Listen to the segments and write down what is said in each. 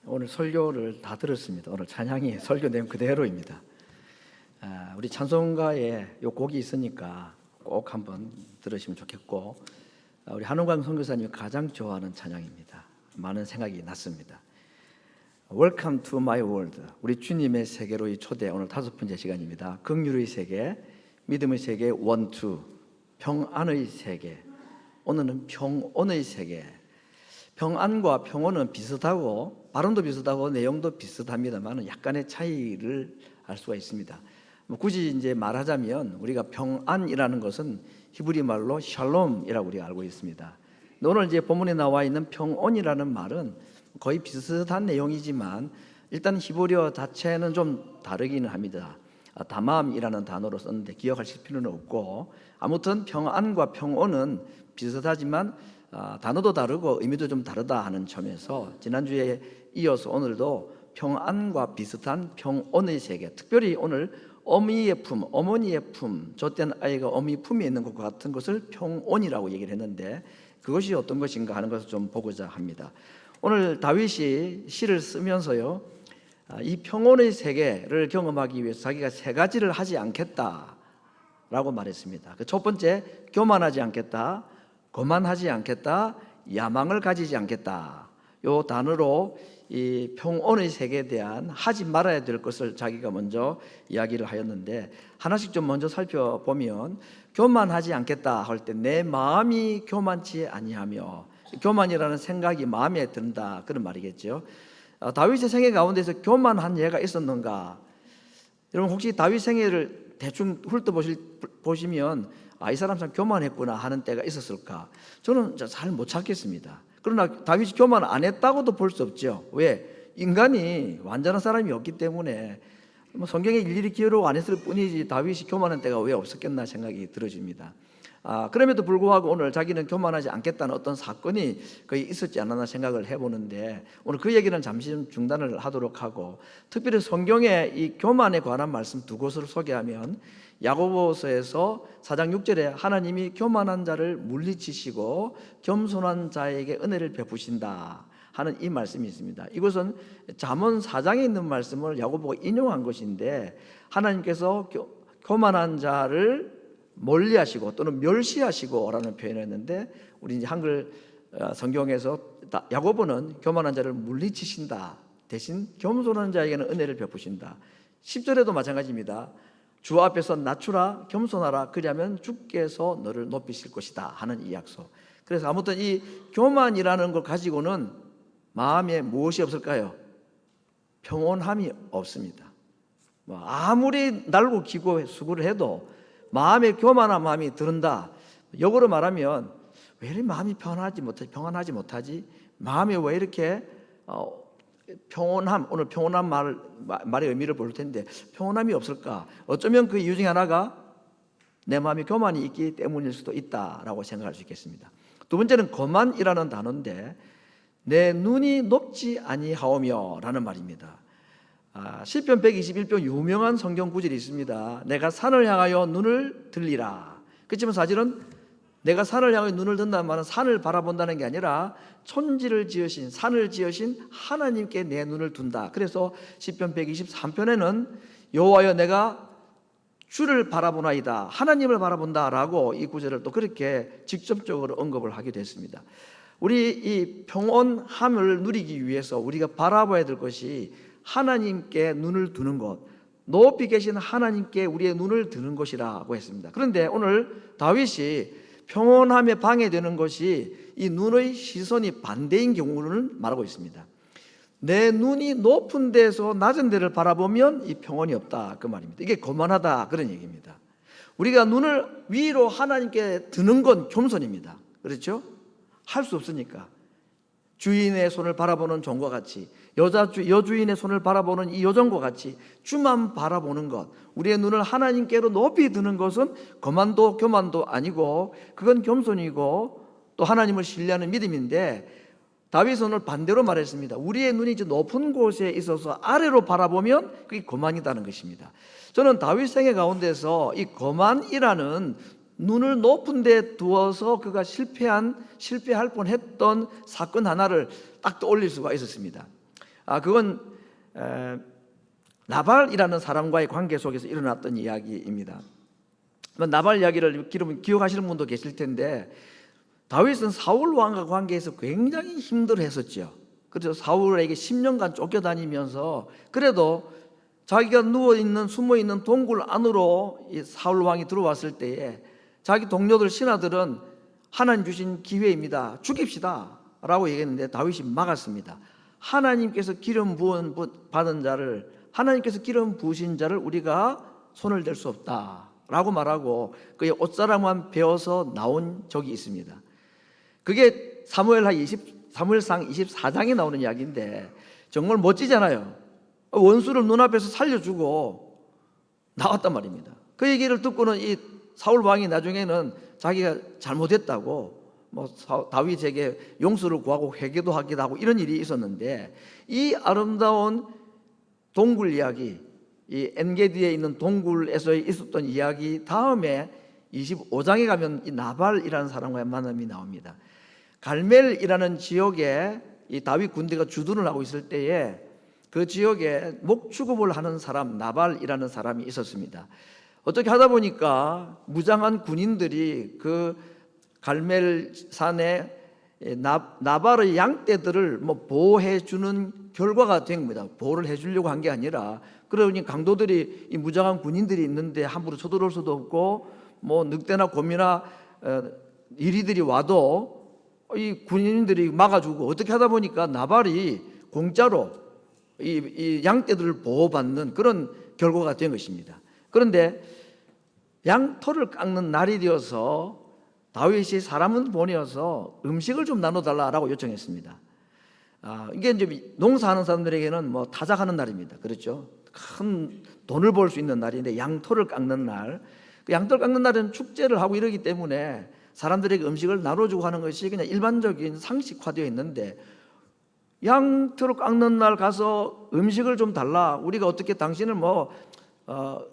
오늘 설교를 다 들었습니다. 오늘 찬양이 설교 내용 그대로입니다. 우리 찬송가에 요 곡이 있으니까 꼭 한번 들으시면 좋겠고, 우리 한웅광 선교사님이 가장 좋아하는 찬양입니다. 많은 생각이 났습니다. Welcome to my world. 우리 주님의 세계로의 초대. 오늘 5번째 시간입니다. 긍휼의 세계, 믿음의 세계 1, 2, 평안의 세계. 오늘은 평온의 세계. 평안과 평온은 비슷하고 발음도 비슷하고 내용도 비슷합니다만 약간의 차이를 알 수가 있습니다. 굳이 이제 말하자면 우리가 평안이라는 것은 히브리 말로 샬롬이라고 우리가 알고 있습니다. 오늘 이제 본문에 나와 있는 평온이라는 말은 거의 비슷한 내용이지만 일단 히브리어 자체는 좀 다르기는 합니다. 다맘이라는 단어로 썼는데 기억하실 필요는 없고, 아무튼 평안과 평온은 비슷하지만 단어도 다르고 의미도 좀 다르다 하는 점에서 지난주에 이어서 오늘도 평안과 비슷한 평온의 세계, 특별히 오늘 어미의 품, 어머니의 품, 젖된 아이가 어미 품에 있는 것과 같은 것을 평온이라고 얘기를 했는데 그것이 어떤 것인가 하는 것을 좀 보고자 합니다. 오늘 다윗이 시를 쓰면서요, 이 평온의 세계를 경험하기 위해서 자기가 3가지를 하지 않겠다라고 말했습니다. 그 첫 번째, 교만하지 않겠다, 거만하지 않겠다, 야망을 가지지 않겠다. 요 단어로 이 평온의 세계에 대한 하지 말아야 될 것을 자기가 먼저 이야기를 하였는데, 하나씩 좀 먼저 살펴보면 교만하지 않겠다 할 때 내 마음이 교만치 아니하며, 교만이라는 생각이 마음에 든다, 그런 말이겠죠. 다윗의 생애 가운데서 교만한 예가 있었는가? 여러분 혹시 다윗 생애를 대충 훑어보시면 이 사람 참 교만했구나 하는 때가 있었을까? 저는 잘 못 찾겠습니다. 그러나 다윗이 교만 안 했다고도 볼 수 없죠. 왜? 인간이 완전한 사람이 없기 때문에 성경에 일일이 기록 안 했을 뿐이지 다윗이 교만한 때가 왜 없었겠나 생각이 들어집니다. 그럼에도 불구하고 오늘 자기는 교만하지 않겠다는 어떤 사건이 거의 있었지 않았나 생각을 해보는데, 오늘 그 얘기는 잠시 좀 중단을 하도록 하고, 특별히 성경에 이 교만에 관한 말씀 2곳을 소개하면, 야고보서에서 4장 6절에 하나님이 교만한 자를 물리치시고 겸손한 자에게 은혜를 베푸신다 하는 이 말씀이 있습니다. 이것은 잠언 4장에 있는 말씀을 야고보가 인용한 것인데, 하나님께서 교만한 자를 멀리하시고 또는 멸시하시고라는 표현을 했는데, 우리 이제 한글 성경에서 야고보는 교만한 자를 물리치신다 대신 겸손한 자에게는 은혜를 베푸신다. 10절에도 마찬가지입니다. 주 앞에서 낮추라, 겸손하라, 그리하면 주께서 너를 높이실 것이다 하는 이 약속. 그래서 아무튼 이 교만이라는 걸 가지고는 마음에 무엇이 없을까요? 평온함이 없습니다. 아무리 날고 기고 수고를 해도 마음에 교만한 마음이 드는다. 역으로 말하면 왜 이렇게 마음이 평안하지 못하지? 마음이 왜 이렇게 평온함, 오늘 평온한 말의 의미를 볼 텐데 평온함이 없을까? 어쩌면 그 이유 중에 하나가 내 마음에 교만이 있기 때문일 수도 있다라고 생각할 수 있겠습니다. 두 번째는 거만이라는 단어인데, 내 눈이 높지 아니하오며 라는 말입니다. 시편 121편 유명한 성경 구절이 있습니다. 내가 산을 향하여 눈을 들리라. 그렇지만 사실은 내가 산을 향하여 눈을 든다는 말은 산을 바라본다는 게 아니라 천지를 지으신, 산을 지으신 하나님께 내 눈을 둔다. 그래서 시편 123편에는 여호와여 내가 주를 바라보나이다, 하나님을 바라본다라고 이 구절을 또 그렇게 직접적으로 언급을 하기도 했습니다. 우리 이 평온함을 누리기 위해서 우리가 바라봐야 될 것이 하나님께 눈을 두는 것, 높이 계신 하나님께 우리의 눈을 드는 것이라고 했습니다. 그런데 오늘 다윗이 평온함에 방해되는 것이 이 눈의 시선이 반대인 경우를 말하고 있습니다. 내 눈이 높은 데서 낮은 데를 바라보면 이 평온이 없다, 그 말입니다. 이게 거만하다, 그런 얘기입니다. 우리가 눈을 위로 하나님께 드는 건 겸손입니다. 그렇죠? 할 수 없으니까. 주인의 손을 바라보는 종과 같이, 여주인의 손을 바라보는 이 여종과 같이 주만 바라보는 것, 우리의 눈을 하나님께로 높이 드는 것은 거만도 교만도 아니고 그건 겸손이고 또 하나님을 신뢰하는 믿음인데, 다윗은 오늘 반대로 말했습니다. 우리의 눈이 이제 높은 곳에 있어서 아래로 바라보면 그게 거만이라는 것입니다. 저는 다윗 생애 가운데서 이 거만이라는 눈을 높은 데 두어서 그가 실패할 뻔했던 사건 하나를 딱 떠올릴 수가 있었습니다. 그건 나발이라는 사람과의 관계 속에서 일어났던 이야기입니다. 나발 이야기를 기억하시는 분도 계실 텐데, 다윗은 사울 왕과 관계에서 굉장히 힘들어했었죠. 그래서 사울에게 10년간 쫓겨다니면서 그래도 자기가 누워있는 숨어있는 동굴 안으로 이 사울 왕이 들어왔을 때에 자기 동료들 신하들은 하나님 주신 기회입니다, 죽입시다 라고 얘기했는데 다윗이 막았습니다. 하나님께서 기름 부은 받은 자를, 하나님께서 기름 부으신 자를 우리가 손을 댈 수 없다 라고 말하고 그의 옷자락만 베어서 나온 적이 있습니다. 그게 사무엘상 24장에 나오는 이야기인데 정말 멋지잖아요. 원수를 눈앞에서 살려주고 나왔단 말입니다. 그 얘기를 듣고는 이 사울 왕이 나중에는 자기가 잘못했다고 다윗에게 용서를 구하고 회개도 하기도 하고 이런 일이 있었는데, 이 아름다운 동굴 이야기, 이 엔게디에 있는 동굴에서 있었던 이야기 다음에 25장에 가면 이 나발이라는 사람과의 만남이 나옵니다. 갈멜이라는 지역에 이 다윗 군대가 주둔을 하고 있을 때에 그 지역에 목축업을 하는 사람 나발이라는 사람이 있었습니다. 어떻게 하다 보니까 무장한 군인들이 그 갈멜 산에 나발의 양떼들을 보호해 주는 결과가 된 겁니다. 보호를 해주려고 한 게 아니라, 그러니 강도들이 이 무장한 군인들이 있는데 함부로 쳐들어올 수도 없고 늑대나 곰이나 이리들이 와도 이 군인들이 막아주고, 어떻게 하다 보니까 나발이 공짜로 이 양떼들을 보호받는 그런 결과가 된 것입니다. 그런데 양털을 깎는 날이 되어서 다윗이 사람은 보내어서 음식을 좀 나눠달라라고 요청했습니다. 이게 이제 농사하는 사람들에게는 타작하는 날입니다. 그렇죠? 큰 돈을 벌 수 있는 날인데 양털을 깎는 날, 그 양털 깎는 날은 축제를 하고 이러기 때문에 사람들에게 음식을 나눠주고 하는 것이 그냥 일반적인 상식화되어 있는데, 양털을 깎는 날 가서 음식을 좀 달라, 우리가 어떻게 당신을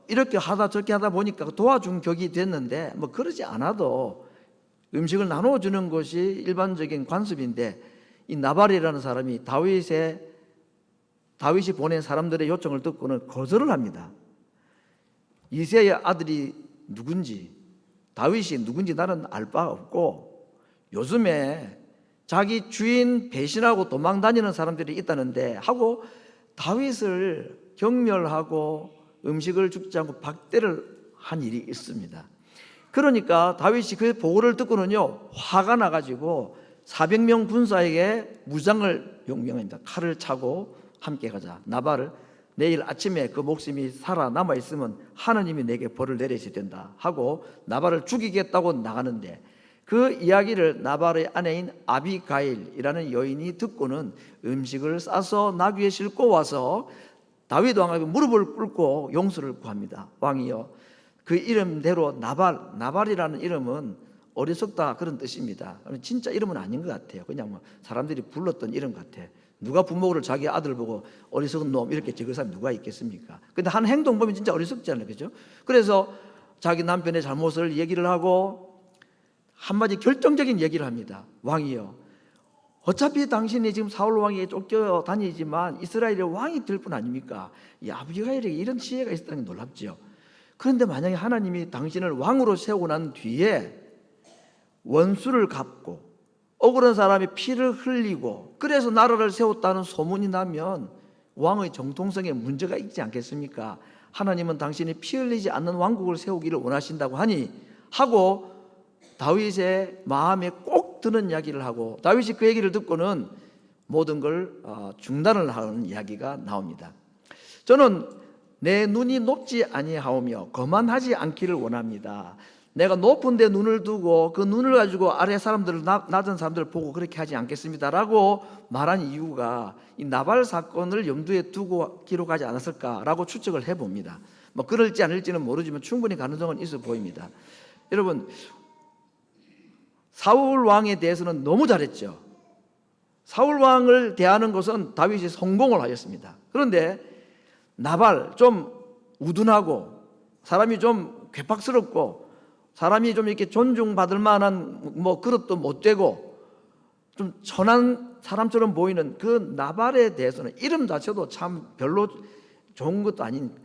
이렇게 하다 저렇게 하다 보니까 도와준 격이 됐는데 그러지 않아도 음식을 나눠주는 것이 일반적인 관습인데, 이 나발이라는 사람이 다윗이 보낸 사람들의 요청을 듣고는 거절을 합니다. 이새의 아들이 누군지, 다윗이 누군지 나는 알 바 없고, 요즘에 자기 주인 배신하고 도망 다니는 사람들이 있다는데 하고 다윗을 경멸하고 음식을 주지 않고 박대를 한 일이 있습니다. 그러니까 다윗이 그 보고를 듣고는요 화가 나가지고 400명 군사에게 무장을 용명합니다. 칼을 차고 함께 가자. 나발을 내일 아침에 그 목숨이 살아남아 있으면 하나님이 내게 벌을 내리셔야 된다 하고 나발을 죽이겠다고 나가는데, 그 이야기를 나발의 아내인 아비가일이라는 여인이 듣고는 음식을 싸서 나귀에 싣고 와서 다윗 왕에게 무릎을 꿇고 용서를 구합니다. 왕이여, 그 이름대로 나발이라는 이름은 어리석다 그런 뜻입니다. 진짜 이름은 아닌 것 같아요. 그냥 사람들이 불렀던 이름 같아. 누가 부모를 자기 아들 보고 어리석은 놈 이렇게 적을 사람이 누가 있겠습니까? 근데 한 행동 보면 진짜 어리석잖아요, 그죠? 그래서 자기 남편의 잘못을 얘기를 하고 한마디 결정적인 얘기를 합니다. 왕이여, 어차피 당신이 지금 사울 왕에게 쫓겨 다니지만 이스라엘의 왕이 될 뿐 아닙니까? 이 아비가일에게 이런 지혜가 있었다는 게 놀랍죠. 그런데 만약에 하나님이 당신을 왕으로 세우고 난 뒤에 원수를 갚고 억울한 사람이 피를 흘리고 그래서 나라를 세웠다는 소문이 나면 왕의 정통성에 문제가 있지 않겠습니까? 하나님은 당신이 피 흘리지 않는 왕국을 세우기를 원하신다고 하니 하고 다윗의 마음에 꼭 드는 이야기를 하고, 다윗이 그 얘기를 듣고는 모든 걸 중단을 하는 이야기가 나옵니다. 저는 내 눈이 높지 아니하오며 거만하지 않기를 원합니다. 내가 높은 데 눈을 두고 그 눈을 가지고 아래 사람들을 낮은 사람들을 보고 그렇게 하지 않겠습니다라고 말한 이유가 이 나발 사건을 염두에 두고 기록하지 않았을까라고 추측을 해봅니다. 그럴지 아닐지는 모르지만 충분히 가능성은 있어 보입니다. 여러분, 사울 왕에 대해서는 너무 잘했죠. 사울 왕을 대하는 것은 다윗이 성공을 하였습니다. 그런데 나발, 좀 우둔하고 사람이 좀 괴팍스럽고 사람이 좀 이렇게 존중받을 만한 그릇도 못 되고 좀 천한 사람처럼 보이는 그 나발에 대해서는 이름 자체도 참 별로 좋은 것도 아닌,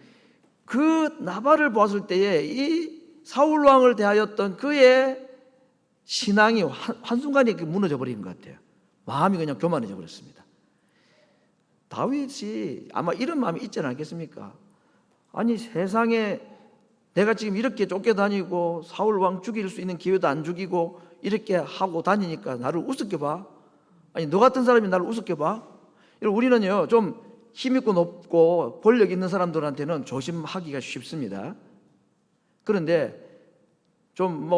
그 나발을 보았을 때에 이 사울 왕을 대하였던 그의 신앙이 한순간에 무너져 버린 것 같아요. 마음이 그냥 교만해져 버렸습니다. 다윗이 아마 이런 마음이 있지 않겠습니까? 아니, 세상에 내가 지금 이렇게 쫓겨다니고 사울 왕 죽일 수 있는 기회도 안 죽이고 이렇게 하고 다니니까 나를 우습게 봐? 아니, 너 같은 사람이 나를 우습게 봐? 우리는요, 좀 힘있고 높고 권력 있는 사람들한테는 조심하기가 쉽습니다. 그런데 좀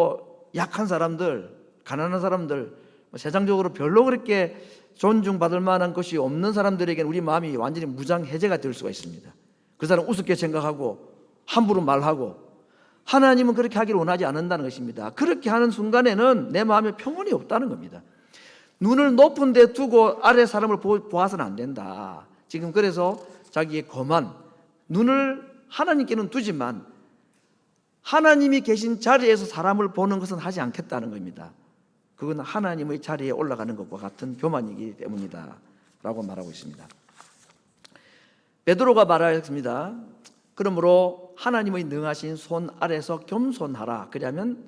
약한 사람들, 가난한 사람들, 세상적으로 별로 그렇게 존중받을 만한 것이 없는 사람들에게는 우리 마음이 완전히 무장해제가 될 수가 있습니다. 그 사람 우습게 생각하고 함부로 말하고, 하나님은 그렇게 하기를 원하지 않는다는 것입니다. 그렇게 하는 순간에는 내 마음에 평온이 없다는 겁니다. 눈을 높은 데 두고 아래 사람을 보아서는 안 된다. 지금 그래서 자기의 거만, 눈을 하나님께는 두지만 하나님이 계신 자리에서 사람을 보는 것은 하지 않겠다는 겁니다. 그건 하나님의 자리에 올라가는 것과 같은 교만이기 때문이다 라고 말하고 있습니다. 베드로가 말하였습니다. 그러므로 하나님의 능하신 손 아래서 겸손하라. 그러면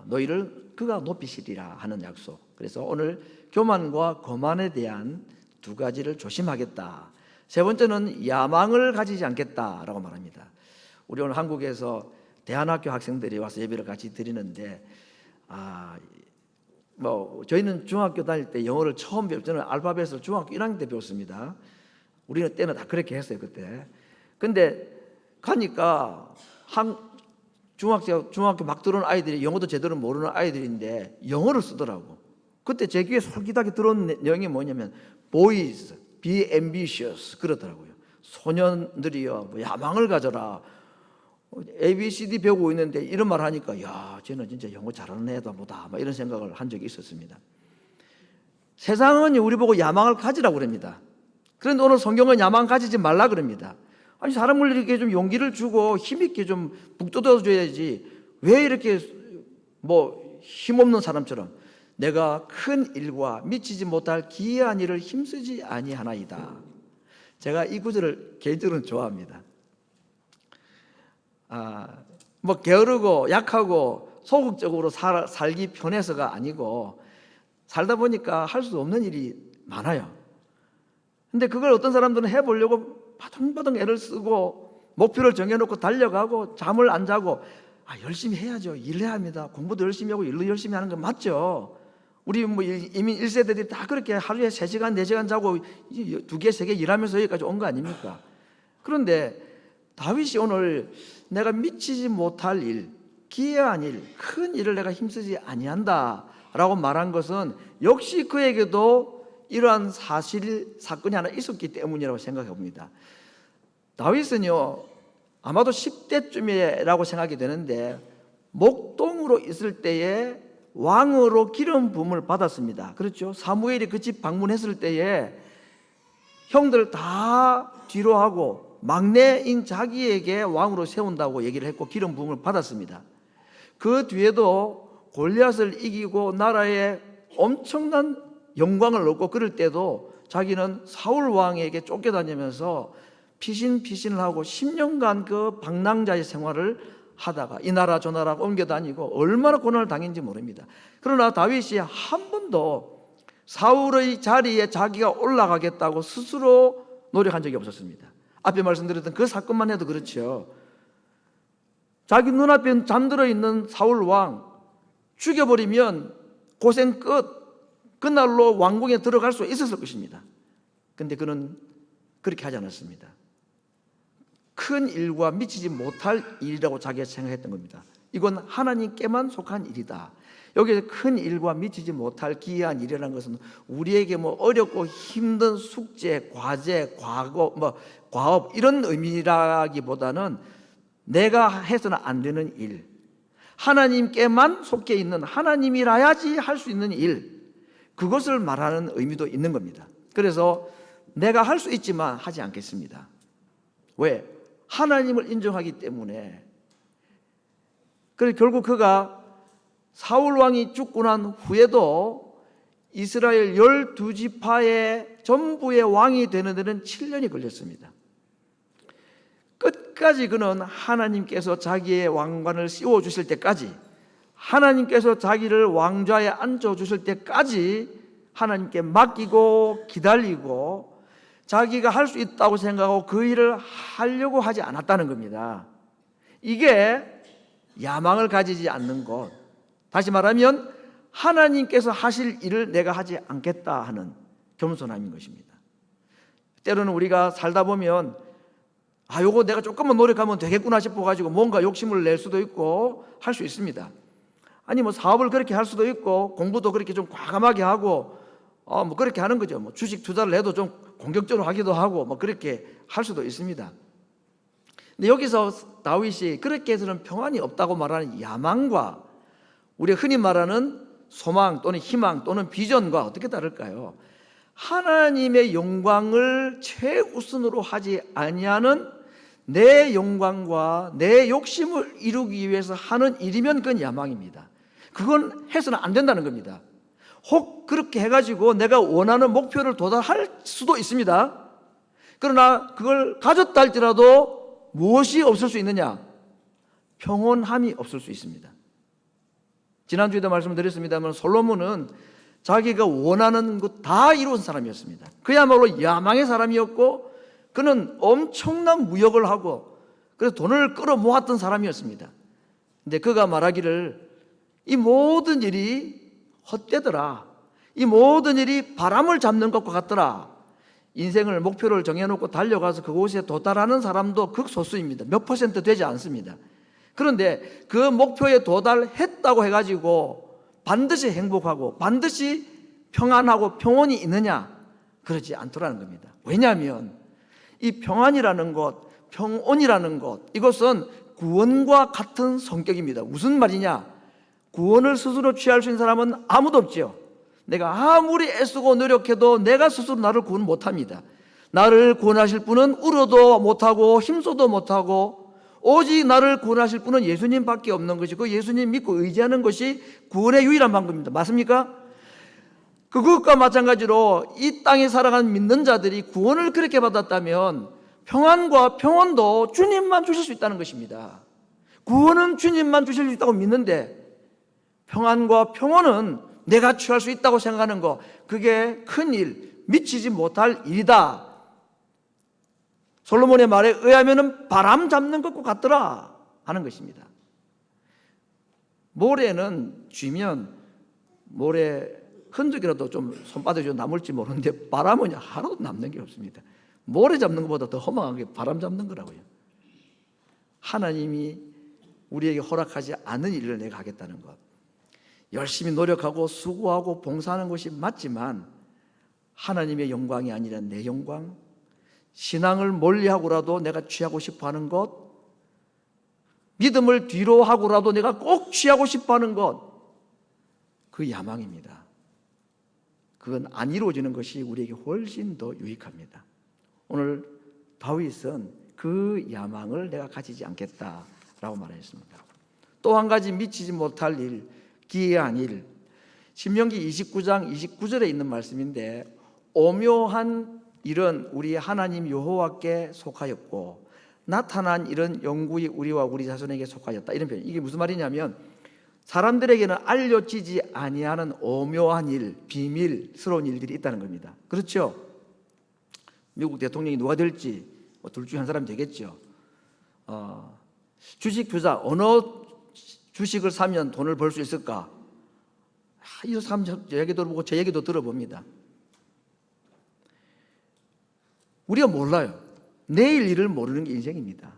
너희를 그가 높이시리라 하는 약속. 그래서 오늘 교만과 거만에 대한 두 가지를 조심하겠다. 세 번째는 야망을 가지지 않겠다라고 말합니다. 우리 오늘 한국에서 대안학교 학생들이 와서 예배를 같이 드리는데, 저희는 중학교 다닐 때 영어를 처음 저는 알파벳을 중학교 1학년 때 배웠습니다. 우리는 때는 다 그렇게 했어요, 그때. 근데 가니까 중학교 막 들어온 아이들이 영어도 제대로 모르는 아이들인데 영어를 쓰더라고. 그때 제 귀에 솔깃하게 들어온 내용이 뭐냐면 boys, be ambitious 그러더라고요. 소년들이요, 야망을 가져라. ABCD 배우고 있는데 이런 말 하니까, 야, 쟤는 진짜 영어 잘하는 애다 뭐다, 막 이런 생각을 한 적이 있었습니다. 세상은 우리 보고 야망을 가지라고 그럽니다. 그런데 오늘 성경은 야망 가지지 말라 그럽니다. 아니, 사람을 이렇게 좀 용기를 주고 힘있게 좀 북돋워 줘야지 왜 이렇게 힘없는 사람처럼 내가 큰 일과 미치지 못할 기이한 일을 힘쓰지 아니하나이다. 제가 이 구절을 개인적으로는 좋아합니다. 게으르고 약하고 소극적으로 살기 편해서가 아니고, 살다 보니까 할 수 없는 일이 많아요. 근데 그걸 어떤 사람들은 해보려고 바둥바둥 애를 쓰고 목표를 정해놓고 달려가고 잠을 안 자고, 열심히 해야죠. 일해야 합니다. 공부도 열심히 하고 일도 열심히 하는 건 맞죠. 우리 이민 1세대들이 다 그렇게 하루에 3시간 4시간 자고 2개 3개 일하면서 여기까지 온 거 아닙니까? 그런데 다윗이 오늘 내가 미치지 못할 일, 기이한 일, 큰 일을 내가 힘쓰지 아니한다 라고 말한 것은 역시 그에게도 이러한 사건이 하나 있었기 때문이라고 생각해 봅니다. 다윗은요, 아마도 10대쯤이라고 생각이 되는데 목동으로 있을 때에 왕으로 기름 부음을 받았습니다. 그렇죠? 사무엘이 그 집 방문했을 때에 형들 다 뒤로 하고 막내인 자기에게 왕으로 세운다고 얘기를 했고 기름 부음을 받았습니다. 그 뒤에도 골리앗을 이기고 나라에 엄청난 영광을 얻고, 그럴 때도 자기는 사울 왕에게 쫓겨다니면서 피신을 하고 10년간 그 방랑자의 생활을 하다가 이 나라 저 나라 옮겨다니고 얼마나 고난을 당했는지 모릅니다. 그러나 다윗이 한 번도 사울의 자리에 자기가 올라가겠다고 스스로 노력한 적이 없었습니다. 앞에 말씀드렸던 그 사건만 해도 그렇죠. 자기 눈앞에 잠들어 있는 사울 왕 죽여버리면 고생 끝, 그날로 왕궁에 들어갈 수 있었을 것입니다. 그런데 그는 그렇게 하지 않았습니다. 큰 일과 미치지 못할 일이라고 자기가 생각했던 겁니다. 이건 하나님께만 속한 일이다. 여기서 큰 일과 미치지 못할 기이한 일이라는 것은 우리에게 어렵고 힘든 숙제, 과제, 과업 이런 의미라기보다는 내가 해서는 안 되는 일, 하나님께만 속해 있는, 하나님이라야지 할 수 있는 일, 그것을 말하는 의미도 있는 겁니다. 그래서 내가 할 수 있지만 하지 않겠습니다. 왜? 하나님을 인정하기 때문에. 그래서 결국 그가 사울 왕이 죽고 난 후에도 이스라엘 12지파의 전부의 왕이 되는 데는 7년이 걸렸습니다. 끝까지 그는 하나님께서 자기의 왕관을 씌워주실 때까지, 하나님께서 자기를 왕좌에 앉혀주실 때까지 하나님께 맡기고 기다리고 자기가 할 수 있다고 생각하고 그 일을 하려고 하지 않았다는 겁니다. 이게 야망을 가지지 않는 것, 다시 말하면 하나님께서 하실 일을 내가 하지 않겠다 하는 겸손함인 것입니다. 때로는 우리가 살다 보면 요거 내가 조금만 노력하면 되겠구나 싶어가지고 뭔가 욕심을 낼 수도 있고 할 수 있습니다. 아니 뭐 사업을 그렇게 할 수도 있고 공부도 그렇게 좀 과감하게 하고 뭐 그렇게 하는 거죠. 뭐 주식 투자를 해도 좀 공격적으로 하기도 하고 뭐 그렇게 할 수도 있습니다. 근데 여기서 다윗이 그렇게 해서는 평안이 없다고 말하는 야망과 우리가 흔히 말하는 소망 또는 희망 또는 비전과 어떻게 다를까요? 하나님의 영광을 최우선으로 하지 아니하는 내 영광과 내 욕심을 이루기 위해서 하는 일이면 그건 야망입니다. 그건 해서는 안 된다는 겁니다. 혹 그렇게 해가지고 내가 원하는 목표를 도달할 수도 있습니다. 그러나 그걸 가졌다 할지라도 무엇이 없을 수 있느냐? 평온함이 없을 수 있습니다. 지난주에도 말씀드렸습니다만 솔로몬은 자기가 원하는 것 다 이룬 사람이었습니다. 그야말로 야망의 사람이었고 그는 엄청난 무역을 하고 그래서 돈을 끌어모았던 사람이었습니다. 근데 그가 말하기를 이 모든 일이 헛되더라, 이 모든 일이 바람을 잡는 것과 같더라. 인생을 목표를 정해놓고 달려가서 그곳에 도달하는 사람도 극소수입니다. 몇 퍼센트 되지 않습니다. 그런데 그 목표에 도달했다고 해가지고 반드시 행복하고 반드시 평안하고 평온이 있느냐? 그렇지 않더라는 겁니다. 왜냐하면 이 평안이라는 것, 평온이라는 것, 이것은 구원과 같은 성격입니다. 무슨 말이냐? 구원을 스스로 취할 수 있는 사람은 아무도 없지요. 내가 아무리 애쓰고 노력해도 내가 스스로 나를 구원 못합니다. 나를 구원하실 분은 울어도 못하고 힘써도 못하고 오직 나를 구원하실 분은 예수님밖에 없는 것이고 그 예수님 믿고 의지하는 것이 구원의 유일한 방법입니다. 맞습니까? 그것과 마찬가지로 이 땅에 살아가는 믿는 자들이 구원을 그렇게 받았다면 평안과 평온도 주님만 주실 수 있다는 것입니다. 구원은 주님만 주실 수 있다고 믿는데 평안과 평온은 내가 취할 수 있다고 생각하는 거, 그게 큰일, 미치지 못할 일이다. 솔로몬의 말에 의하면 바람 잡는 것과 같더라 하는 것입니다. 모래는 쥐면 모래 흔적이라도 좀 손바닥에 좀 남을지 모르는데 바람은 하나도 남는 게 없습니다. 모래 잡는 것보다 더 허망한 게 바람 잡는 거라고요. 하나님이 우리에게 허락하지 않은 일을 내가 하겠다는 것, 열심히 노력하고 수고하고 봉사하는 것이 맞지만 하나님의 영광이 아니라 내 영광, 신앙을 멀리하고라도 내가 취하고 싶어하는 것, 믿음을 뒤로 하고라도 내가 꼭 취하고 싶어하는 것, 그 야망입니다. 그건 안 이루어지는 것이 우리에게 훨씬 더 유익합니다. 오늘 다윗은 그 야망을 내가 가지지 않겠다라고 말했습니다. 또 한 가지 미치지 못할 일, 기이한 일, 신명기 29장 29절에 있는 말씀인데 오묘한 일은 우리 하나님 여호와께 속하였고 나타난 일은 영구히 우리와 우리 자손에게 속하였다. 이런 표현. 이게 무슨 말이냐면 사람들에게는 알려지지 아니하는 오묘한 일, 비밀스러운 일들이 있다는 겁니다. 그렇죠? 미국 대통령이 누가 될지 둘 중에 한 사람이 되겠죠. 주식 투자, 어느 주식을 사면 돈을 벌 수 있을까? 이 사람 얘기도 들어보고 제 얘기도 들어봅니다. 우리가 몰라요. 내일 일을 모르는 게 인생입니다.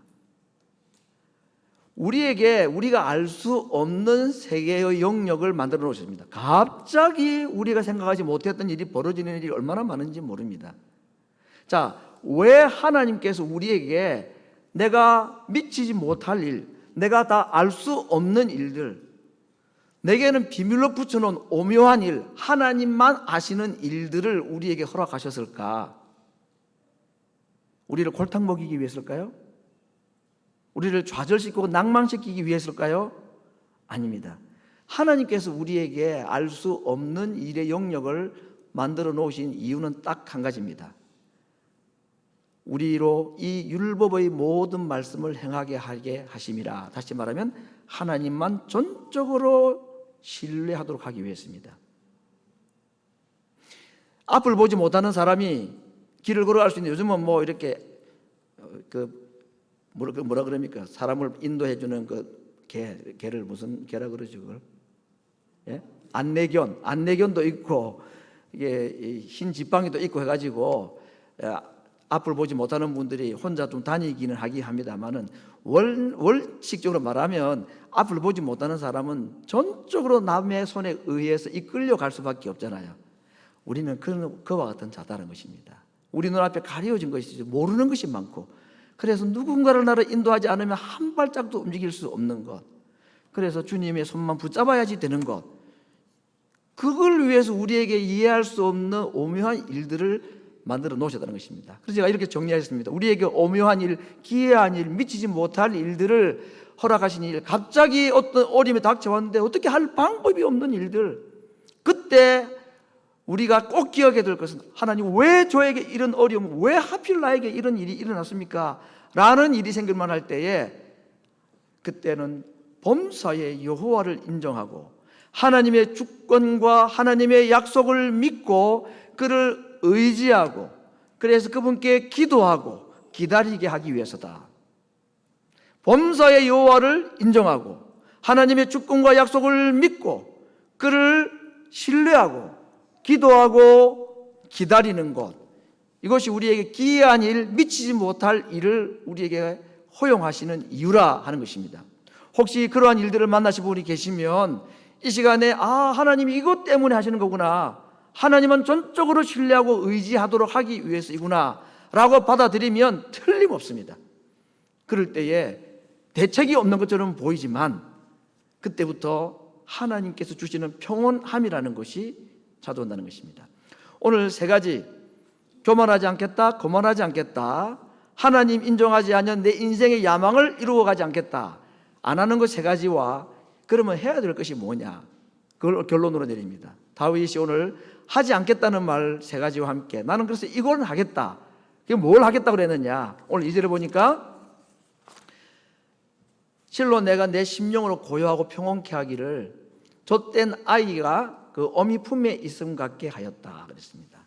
우리가 알 수 없는 세계의 영역을 만들어 놓으십니다. 갑자기 우리가 생각하지 못했던 일이 벌어지는 일이 얼마나 많은지 모릅니다. 자, 왜 하나님께서 우리에게 내가 미치지 못할 일, 내가 다 알 수 없는 일들, 내게는 비밀로 붙여놓은 오묘한 일, 하나님만 아시는 일들을 우리에게 허락하셨을까? 우리를 골탕 먹이기 위해서일까요? 우리를 좌절시키고 낭망시키기 위해서일까요? 아닙니다. 하나님께서 우리에게 알 수 없는 일의 영역을 만들어 놓으신 이유는 딱 한 가지입니다. 우리로 이 율법의 모든 말씀을 행하게 하게 하심이라. 다시 말하면 하나님만 전적으로 신뢰하도록 하기 위해서입니다. 앞을 보지 못하는 사람이 길을 걸어갈 수 있는, 요즘은 뭐 이렇게 뭐라 그럽니까? 사람을 인도해 주는 개를 무슨 개라 그러죠, 그걸? 예? 안내견도 있고, 이게 흰 지팡이도 있고 해가지고 앞을 보지 못하는 분들이 혼자 좀 다니기는 하긴 합니다만은, 원칙적으로 말하면 앞을 보지 못하는 사람은 전적으로 남의 손에 의해서 이끌려 갈 수밖에 없잖아요. 우리는 그와 같은 자다는 것입니다. 우리 눈앞에 가려진 것이지 모르는 것이 많고, 그래서 누군가를 나를 인도하지 않으면 한 발짝도 움직일 수 없는 것, 그래서 주님의 손만 붙잡아야지 되는 것, 그걸 위해서 우리에게 이해할 수 없는 오묘한 일들을 만들어 놓으셨다는 것입니다. 그래서 제가 이렇게 정리하겠습니다. 우리에게 오묘한 일, 기이한 일, 미치지 못할 일들을 허락하신 일, 갑자기 어떤 어려움이 닥쳐왔는데 어떻게 할 방법이 없는 일들, 그때 우리가 꼭 기억해야 될 것은, 하나님 왜 저에게 이런 어려움, 왜 하필 나에게 이런 일이 일어났습니까? 라는 일이 생길만 할 때에, 그때는 범사의 여호와를 인정하고 하나님의 주권과 하나님의 약속을 믿고 그를 의지하고, 그래서 그분께 기도하고 기다리게 하기 위해서다. 범사의 여호와를 인정하고 하나님의 주권과 약속을 믿고 그를 신뢰하고 기도하고 기다리는 것, 이것이 우리에게 기이한 일, 미치지 못할 일을 우리에게 허용하시는 이유라 하는 것입니다. 혹시 그러한 일들을 만나신 분이 계시면 이 시간에 하나님이 이것 때문에 하시는 거구나, 하나님은 전적으로 신뢰하고 의지하도록 하기 위해서이구나 라고 받아들이면 틀림없습니다. 그럴 때에 대책이 없는 것처럼 보이지만 그때부터 하나님께서 주시는 평온함이라는 것이 찾아온다는 것입니다. 오늘 세 가지, 교만하지 않겠다, 거만하지 않겠다, 하나님 인정하지 않는 내 인생의 야망을 이루어가지 않겠다, 안 하는 것 세 가지와 그러면 해야 될 것이 뭐냐, 그걸 결론으로 내립니다. 다윗이 오늘 하지 않겠다는 말 세 가지와 함께 나는 그래서 이걸 하겠다. 그게 뭘 하겠다고 그랬느냐, 오늘 2절에 보니까 실로 내가 내 심령으로 고요하고 평온케 하기를 젖된 아이가 그 어미 품에 있음 같게 하였다 그랬습니다.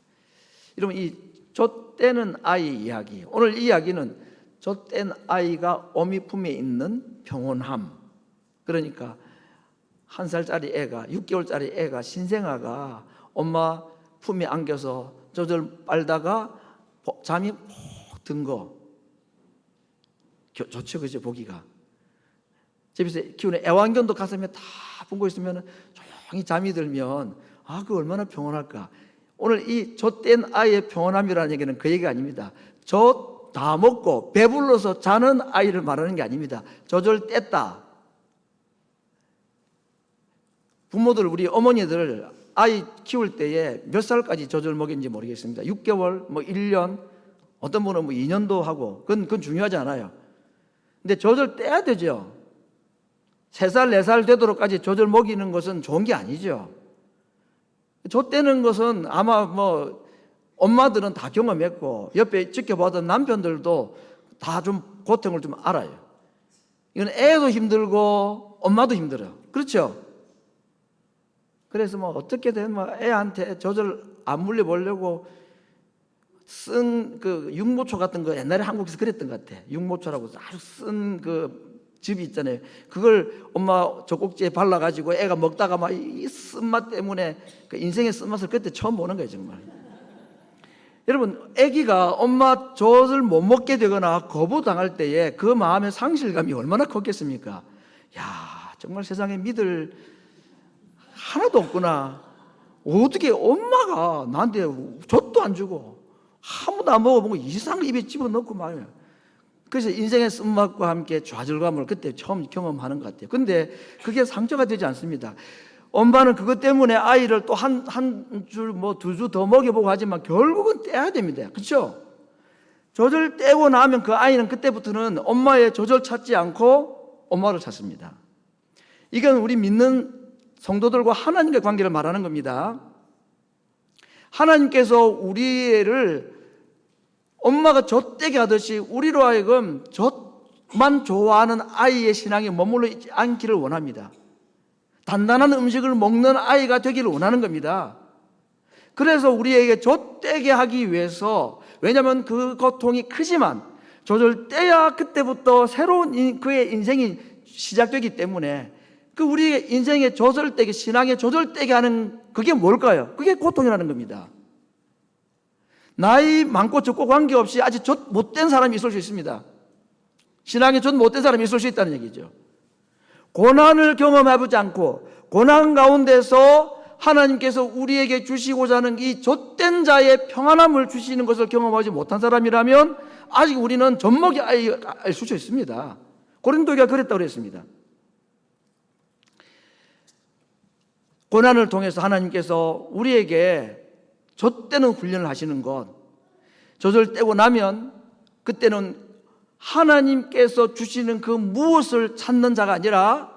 여러분, 이 젖대는 아이 이야기, 오늘 이 이야기는 젖된 아이가 어미 품에 있는 평온함, 그러니까 1살짜리 애가, 6개월짜리 애가, 신생아가 엄마 품에 안겨서 젖을 빨다가 잠이 푹 든 거 좋죠, 그죠? 보기가 집에서 키우는 애완견도 가슴에 다 품고 있으면 조용히 잠이 들면 그 얼마나 평온할까. 오늘 이 젖된 아이의 평온함이라는 얘기는 그 얘기가 아닙니다. 젖 다 먹고 배불러서 자는 아이를 말하는 게 아닙니다. 젖을 뗐다. 부모들, 우리 어머니들 아이 키울 때에 몇 살까지 젖을 먹였는지 모르겠습니다. 6개월, 1년, 어떤 분은 2년도 하고, 그건 중요하지 않아요. 근데 젖을 떼야 되죠. 3살, 4살 되도록까지 젖을 먹이는 것은 좋은 게 아니죠. 젖 떼는 것은 아마 엄마들은 다 경험했고 옆에 지켜보던 남편들도 다 좀 고통을 좀 알아요. 이건 애도 힘들고 엄마도 힘들어요. 그렇죠? 그래서 어떻게든 애한테 젖을 안 물려보려고 쓴 그 육모초 같은 거, 옛날에 한국에서 그랬던 것 같아. 육모초라고 아주 쓴 그 즙이 있잖아요. 그걸 엄마 젖꼭지에 발라가지고 애가 먹다가 이 쓴맛 때문에 그 인생의 쓴맛을 그때 처음 보는 거예요, 정말. 여러분, 아기가 엄마 젖을 못 먹게 되거나 거부당할 때에 그 마음의 상실감이 얼마나 컸겠습니까? 야, 정말 세상에 믿을 하나도 없구나. 어떻게 엄마가 나한테 젖도 안 주고 아무도 안 먹어보고 이상하게 입에 집어넣고 말이야. 그래서 인생의 쓴맛과 함께 좌절감을 그때 처음 경험하는 것 같아요. 근데 그게 상처가 되지 않습니다. 엄마는 그것 때문에 아이를 또 한 줄, 2주 더 먹여보고 하지만 결국은 떼야 됩니다. 그렇죠? 젖을 떼고 나면 그 아이는 그때부터는 엄마의 젖을 찾지 않고 엄마를 찾습니다. 이건 우리 믿는 성도들과 하나님과의 관계를 말하는 겁니다. 하나님께서 우리를 엄마가 젖되게 하듯이 우리로 하여금 젖만 좋아하는 아이의 신앙에 머물러 있지 않기를 원합니다. 단단한 음식을 먹는 아이가 되기를 원하는 겁니다. 그래서 우리에게 젖되게 하기 위해서, 왜냐하면 그 고통이 크지만 조절돼야 그때부터 새로운 그의 인생이 시작되기 때문에 그 우리의 인생의 조절되게, 신앙의 조절되게 하는 그게 뭘까요? 그게 고통이라는 겁니다. 나이 많고 적고 관계없이 아직 젖 못된 사람이 있을 수 있습니다. 신앙이 젖 못된 사람이 있을 수 있다는 얘기죠. 고난을 경험해보지 않고 고난 가운데서 하나님께서 우리에게 주시고자 하는 이 젖된 자의 평안함을 주시는 것을 경험하지 못한 사람이라면 아직 우리는 젖먹이 알 수 있습니다. 고린도교가 그랬다고 그랬습니다. 고난을 통해서 하나님께서 우리에게 젖대는 훈련을 하시는 것, 젖을 떼고 나면 그때는 하나님께서 주시는 그 무엇을 찾는 자가 아니라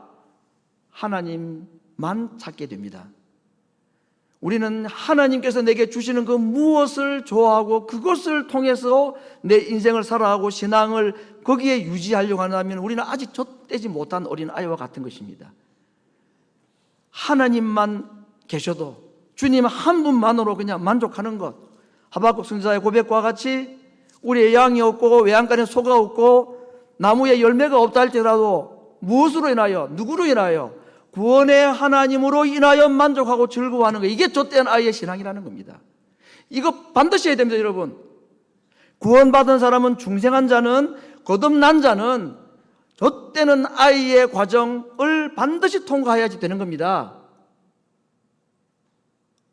하나님만 찾게 됩니다. 우리는 하나님께서 내게 주시는 그 무엇을 좋아하고 그것을 통해서 내 인생을 살아가고 신앙을 거기에 유지하려고 한다면 우리는 아직 젖대지 못한 어린 아이와 같은 것입니다. 하나님만 계셔도 주님 한 분만으로 그냥 만족하는 것, 하박국 선지자의 고백과 같이 우리의 양이 없고 외양간에 소가 없고 나무에 열매가 없다 할지라도 무엇으로 인하여, 누구로 인하여? 구원의 하나님으로 인하여 만족하고 즐거워하는 것, 이게 젖된 아이의 신앙이라는 겁니다. 이거 반드시 해야 됩니다, 여러분. 구원받은 사람은, 중생한 자는, 거듭난 자는 젖되는 아이의 과정을 반드시 통과해야지 되는 겁니다.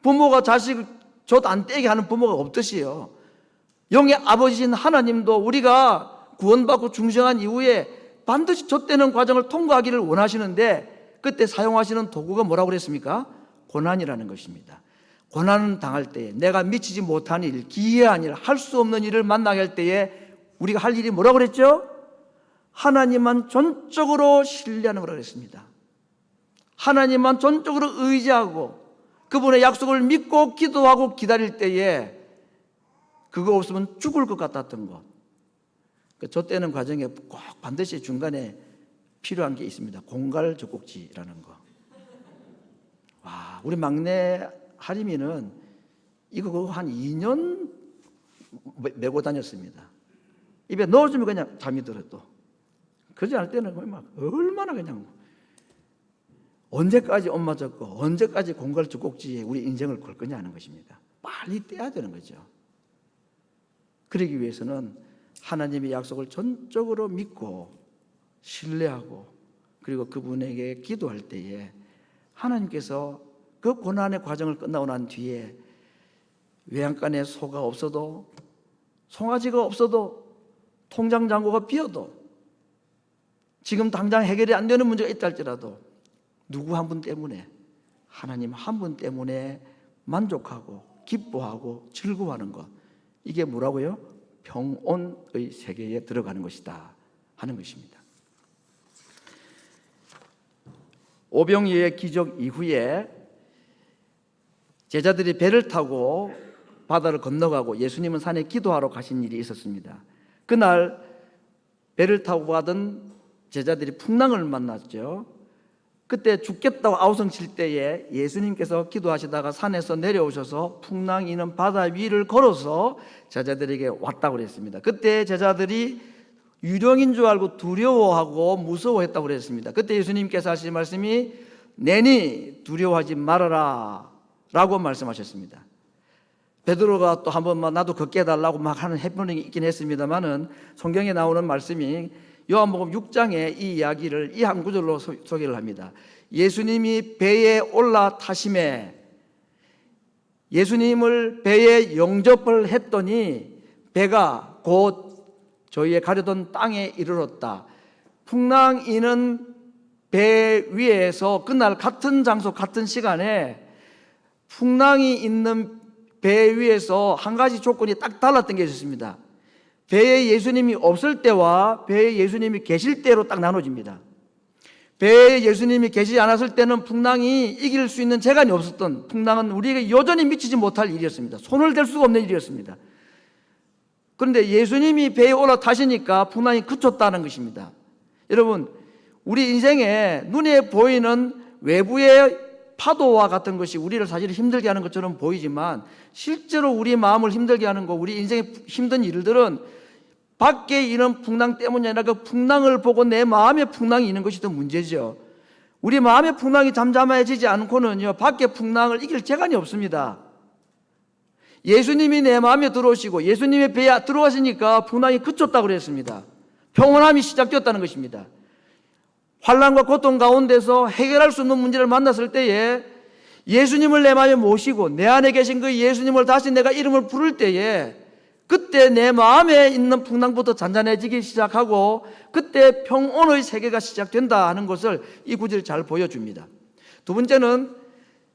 부모가 자식을 젖 안 떼게 하는 부모가 없듯이요, 영의 아버지신 하나님도 우리가 구원받고 중생한 이후에 반드시 젖되는 과정을 통과하기를 원하시는데, 그때 사용하시는 도구가 뭐라고 그랬습니까? 고난이라는 것입니다. 고난을 당할 때에, 내가 미치지 못한 일, 기이한 일, 할 수 없는 일을 만나게 할 때에 우리가 할 일이 뭐라고 그랬죠? 하나님만 전적으로 신뢰하는 거라고 그랬습니다. 하나님만 전적으로 의지하고 그분의 약속을 믿고 기도하고 기다릴 때에 그거 없으면 죽을 것 같았던 것, 저 때는 과정에 꼭 반드시 중간에 필요한 게 있습니다. 공갈 젖꼭지라는 거. 와, 우리 막내 하림이는 이거 한 2년 메고 다녔습니다. 입에 넣어주면 그냥 잠이 들어. 또 그러지 않을 때는 막 얼마나 그냥 언제까지 엄마 젖고 언제까지 공갈 젖꼭지에 우리 인생을 걸 거냐 하는 것입니다. 빨리 떼야 되는 거죠. 그러기 위해서는 하나님의 약속을 전적으로 믿고 신뢰하고 그리고 그분에게 기도할 때에 하나님께서 그 고난의 과정을 끝나고 난 뒤에 외양간에 소가 없어도, 송아지가 없어도, 통장 잔고가 비어도, 지금 당장 해결이 안 되는 문제가 있다 할지라도 누구 한 분 때문에, 하나님 한 분 때문에 만족하고 기뻐하고 즐거워하는 것, 이게 뭐라고요? 평온의 세계에 들어가는 것이다 하는 것입니다. 오병이어의 기적 이후에 제자들이 배를 타고 바다를 건너가고 예수님은 산에 기도하러 가신 일이 있었습니다. 그날 배를 타고 가던 제자들이 풍랑을 만났죠. 그때 죽겠다고 아우성 칠 때에 예수님께서 기도하시다가 산에서 내려오셔서 풍랑이 있는 바다 위를 걸어서 제자들에게 왔다고 그랬습니다. 그때 제자들이 유령인 줄 알고 두려워하고 무서워했다고 그랬습니다. 그때 예수님께서 하신 말씀이 내니 두려워하지 말아라 라고 말씀하셨습니다. 베드로가 또 한 번만 나도 걷게 해달라고 막 하는 해프닝이 있긴 했습니다만은 성경에 나오는 말씀이 요한복음 6장에 이 이야기를 이 한 구절로 소개를 합니다. 예수님이 배에 올라타심에 예수님을 배에 영접을 했더니 배가 곧 저희의 가려던 땅에 이르렀다. 풍랑이는 배 위에서 그날 같은 장소 같은 시간에 풍랑이 있는 배 위에서 한 가지 조건이 딱 달랐던 게 있었습니다. 배에 예수님이 없을 때와 배에 예수님이 계실 때로 딱 나눠집니다. 배에 예수님이 계시지 않았을 때는 풍랑이 이길 수 있는 재간이 없었던, 풍랑은 우리에게 여전히 미치지 못할 일이었습니다. 손을 댈 수가 없는 일이었습니다. 그런데 예수님이 배에 올라타시니까 풍랑이 그쳤다는 것입니다. 여러분, 우리 인생에 눈에 보이는 외부의 파도와 같은 것이 우리를 사실 힘들게 하는 것처럼 보이지만, 실제로 우리 마음을 힘들게 하는 거, 우리 인생의 힘든 일들은 밖에 있는 풍랑 때문이 아니라 그 풍랑을 보고 내 마음의 풍랑이 있는 것이 더 문제죠. 우리 마음의 풍랑이 잠잠해지지 않고는요, 밖에 풍랑을 이길 재간이 없습니다. 예수님이 내 마음에 들어오시고 예수님의 배에 들어가시니까 풍랑이 그쳤다고 그랬습니다. 평온함이 시작되었다는 것입니다. 환난과 고통 가운데서 해결할 수 없는 문제를 만났을 때에 예수님을 내 마음에 모시고 내 안에 계신 그 예수님을 다시 내가 이름을 부를 때에, 그때 내 마음에 있는 풍랑부터 잔잔해지기 시작하고 그때 평온의 세계가 시작된다 하는 것을 이 구절이 잘 보여줍니다. 두 번째는,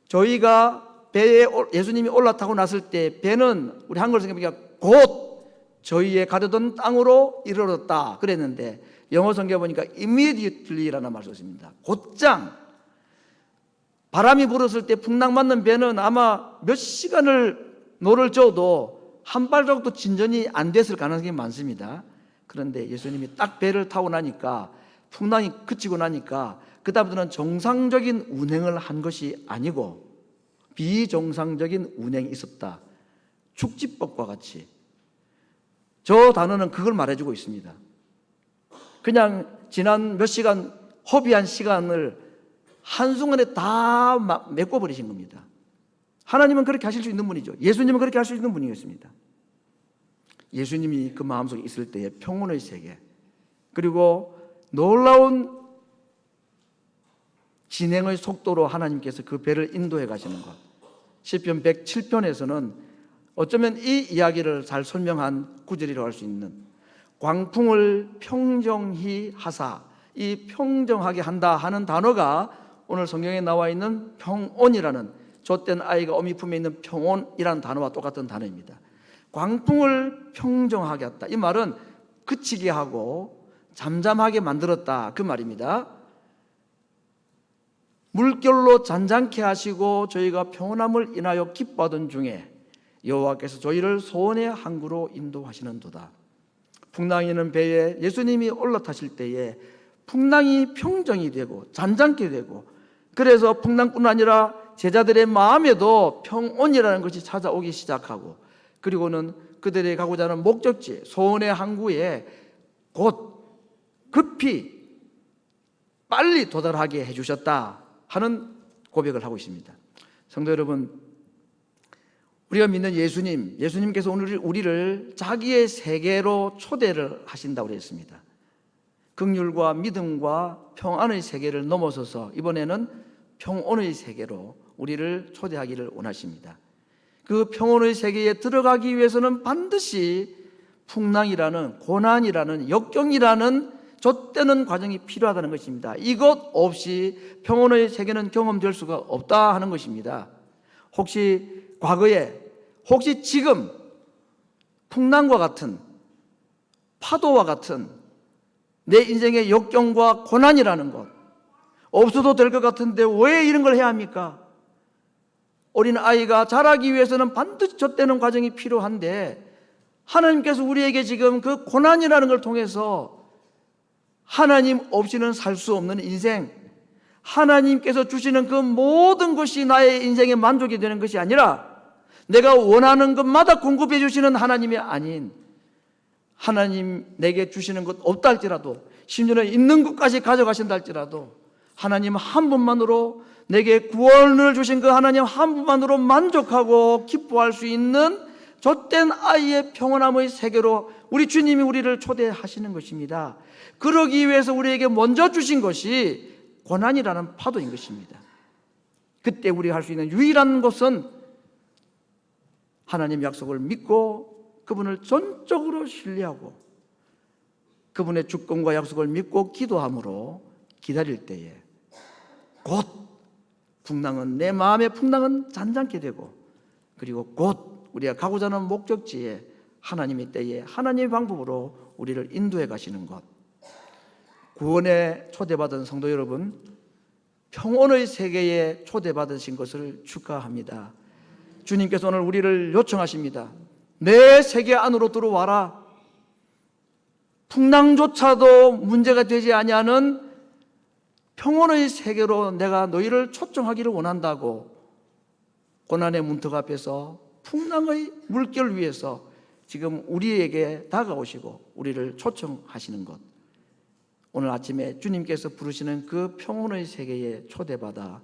저희가 배에 예수님이 올라타고 났을 때 배는 우리 한글 성경에 곧 저희의 가려던 땅으로 이르렀다 그랬는데, 영어 성경에 보니까 immediately라는 말을 썼습니다. 곧장. 바람이 불었을 때 풍랑 맞는 배는 아마 몇 시간을 노를 저어도 한 발짝도 진전이 안 됐을 가능성이 많습니다. 그런데 예수님이 딱 배를 타고 나니까, 풍랑이 그치고 나니까 그다음부터는 정상적인 운행을 한 것이 아니고 비정상적인 운행이 있었다. 축지법과 같이. 저 단어는 그걸 말해주고 있습니다. 그냥 지난 몇 시간, 허비한 시간을 한순간에 다 메꿔버리신 겁니다. 하나님은 그렇게 하실 수 있는 분이죠. 예수님은 그렇게 할 수 있는 분이었습니다. 예수님이 그 마음속에 있을 때의 평온의 세계, 그리고 놀라운 진행의 속도로 하나님께서 그 배를 인도해 가시는 것. 시편 107편에서는 어쩌면 이 이야기를 잘 설명한 구절이라고 할 수 있는, 광풍을 평정히 하사, 이 평정하게 한다 하는 단어가 오늘 성경에 나와 있는 평온이라는, 젖된 아이가 어미 품에 있는 평온이라는 단어와 똑같은 단어입니다. 광풍을 평정하게 했다. 이 말은 그치게 하고 잠잠하게 만들었다, 그 말입니다. 물결로 잔잔케 하시고 저희가 평온함을 인하여 기뻐하던 중에 여호와께서 저희를 소원의 항구로 인도하시는도다. 풍랑이 있는 배에 예수님이 올라타실 때에 풍랑이 평정이 되고 잔잔케 되고, 그래서 풍랑뿐 아니라 제자들의 마음에도 평온이라는 것이 찾아오기 시작하고, 그리고는 그들이 가고자 하는 목적지 소원의 항구에 곧 급히 빨리 도달하게 해주셨다 하는 고백을 하고 있습니다. 성도 여러분, 우리가 믿는 예수님께서 오늘 우리를 자기의 세계로 초대를 하신다고 그랬습니다. 긍휼과 믿음과 평안의 세계를 넘어서서 이번에는 평온의 세계로 우리를 초대하기를 원하십니다. 그 평온의 세계에 들어가기 위해서는 반드시 풍랑이라는, 고난이라는, 역경이라는 죗대는 과정이 필요하다는 것입니다. 이것 없이 평온의 세계는 경험될 수가 없다 하는 것입니다. 혹시 과거에, 혹시 지금 풍랑과 같은, 파도와 같은 내 인생의 역경과 고난이라는 것 없어도 될 것 같은데 왜 이런 걸 해야 합니까? 어린 아이가 자라기 위해서는 반드시 젖대는 과정이 필요한데, 하나님께서 우리에게 지금 그 고난이라는 걸 통해서 하나님 없이는 살 수 없는 인생, 하나님께서 주시는 그 모든 것이 나의 인생의 만족이 되는 것이 아니라 내가 원하는 것마다 공급해 주시는 하나님이 아닌, 하나님 내게 주시는 것 없다 할지라도, 심지어는 있는 것까지 가져가신다 할지라도 하나님 한 분만으로, 내게 구원을 주신 그 하나님 한 분만으로 만족하고 기뻐할 수 있는 젖된 아이의 평온함의 세계로 우리 주님이 우리를 초대하시는 것입니다. 그러기 위해서 우리에게 먼저 주신 것이 고난이라는 파도인 것입니다. 그때 우리가 할 수 있는 유일한 것은 하나님 약속을 믿고 그분을 전적으로 신뢰하고 그분의 주권과 약속을 믿고 기도함으로 기다릴 때에 곧 풍랑은, 내 마음의 풍랑은 잔잔케 되고, 그리고 곧 우리가 가고자 하는 목적지에 하나님의 때에 하나님의 방법으로 우리를 인도해 가시는 것. 구원에 초대받은 성도 여러분, 평온의 세계에 초대받으신 것을 축하합니다. 주님께서 오늘 우리를 요청하십니다. 내 세계 안으로 들어와라. 풍랑조차도 문제가 되지 아니하는 평온의 세계로 내가 너희를 초청하기를 원한다고 고난의 문턱 앞에서 풍랑의 물결 위에서 지금 우리에게 다가오시고 우리를 초청하시는 것, 오늘 아침에 주님께서 부르시는 그 평온의 세계에 초대받아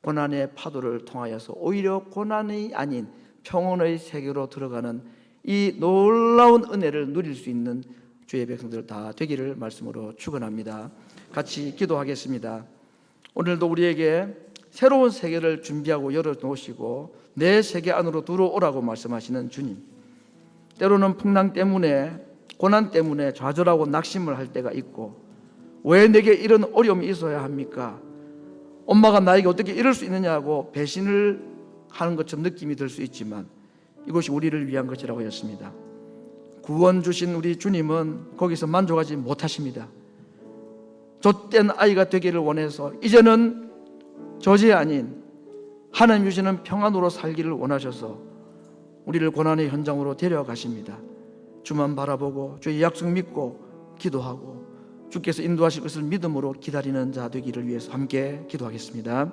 고난의 파도를 통하여서 오히려 고난이 아닌 평온의 세계로 들어가는 이 놀라운 은혜를 누릴 수 있는 주의 백성들 다 되기를 말씀으로 축원합니다. 같이 기도하겠습니다. 오늘도 우리에게 새로운 세계를 준비하고 열어놓으시고 내 세계 안으로 들어오라고 말씀하시는 주님, 때로는 풍랑 때문에, 고난 때문에 좌절하고 낙심을 할 때가 있고, 왜 내게 이런 어려움이 있어야 합니까? 엄마가 나에게 어떻게 이럴 수 있느냐고 배신을 하는 것처럼 느낌이 들 수 있지만 이것이 우리를 위한 것이라고 했습니다. 구원 주신 우리 주님은 거기서 만족하지 못하십니다. 젖된 아이가 되기를 원해서 이제는 젖이 아닌 하나님 주시는 평안으로 살기를 원하셔서 우리를 고난의 현장으로 데려가십니다. 주만 바라보고 주의 약속 믿고 기도하고 주께서 인도하실 것을 믿음으로 기다리는 자 되기를 위해서 함께 기도하겠습니다.